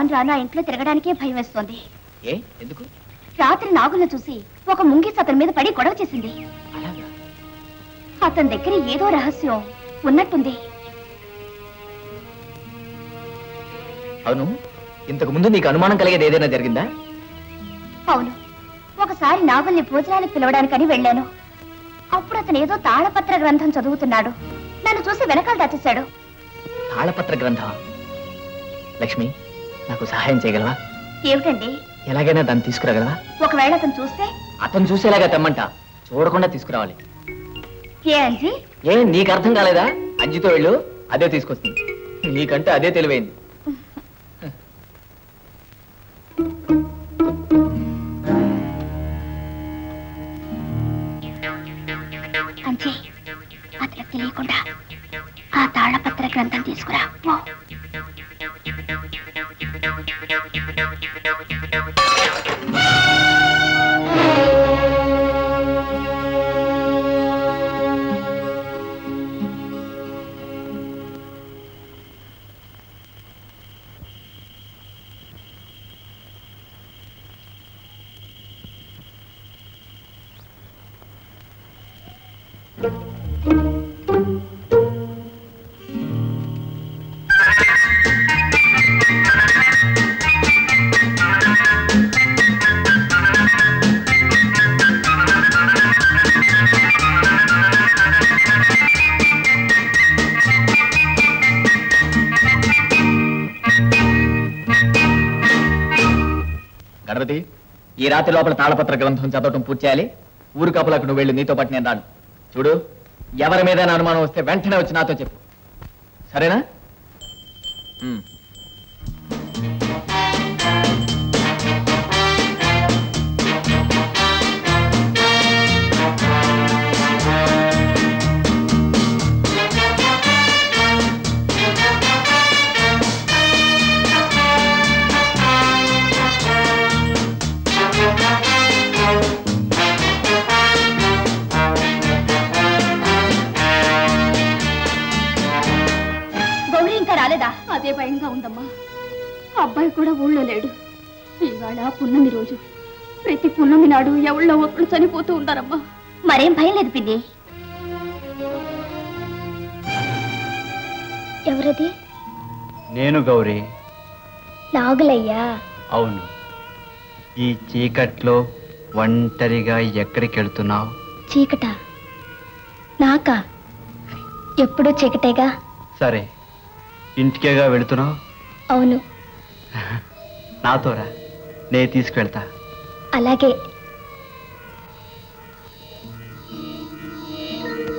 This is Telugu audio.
రాను రాను ఆ ఇంట్లో తిరగడానికే భయం వేస్తోంది. ఏ ఎందుకు? రాత్రి నాగులను చూసి ఒక ముంగిస్ అతని మీద పడి గొడవ చేసింది. అతని దగ్గర ఏదో రహస్యం ఉన్నట్టుంది. అవును, ఇంతకు ముందు నీకు అనుమానం కలిగేది ఏదైనా జరిగిందా? అవును, ఒకసారి నాగుల్ని భోజనానికి పిలవడానికని వెళ్ళాను. అప్పుడు అతను ఏదో తాళపత్ర గ్రంథం చదువుతున్నాడు. నన్ను చూసి వెనకాల దాచేశాడు. తాళపత్ర గ్రంథం? లక్ష్మి, నాకు సహాయం చేయగలవా? ఏమిటండి? ఎలాగైనా దాన్ని తీసుకురాగలవా? ఒకవేళ అతను చూస్తే? అతను చూసేలాగా తెమ్మంట, చూడకుండా తీసుకురావాలి. ఏ అంజీ? ఏ నీకు అర్థం కాలేదా? అంజితో వెళ్ళు, అదే తీసుకొస్తుంది. నీకంటే అదే తెలివైంది. అంజీ, అతనికి తెలియకుండా ఆ తాళపత్ర గ్రంథం తీసుకురా. గణపతి, ఈ రాత్రి లోపల తాళపత్ర గ్రంథం చదవటం పూర్తి చేయాలి. ఊరు కాపులకు నువ్వు వెళ్ళు, నీతో పాటు నేను రాను. చూడు, ఎవరి మీద అనుమానం వస్తే వెంటనే వచ్చి నాతో చెప్పు, సరేనా? అదే భయంగా ఉందమ్మా. అబ్బాయి కూడా ఊళ్ళో లేడు. ఇవాళ పున్నమి రోజు. ప్రతి పున్నమి నాడు ఎవళ్ళో ఒకళ్ళు చనిపోతూ ఉంటారమ్మా. మరేం భయం లేదు పిన్ని. ఎవరది? నేను గౌరీ. నాగులయ్యా? అవును. ఈ చీకట్లో ఒంటరిగా ఎక్కడికి వెళ్తున్నావు? చీకట? నాకా? ఎప్పుడూ చీకటేగా. సరే, ఇంటికేగా వెళుతున్నావు? అవును. నాతోరా, నే తీసుకువెళ్తా. అలాగే.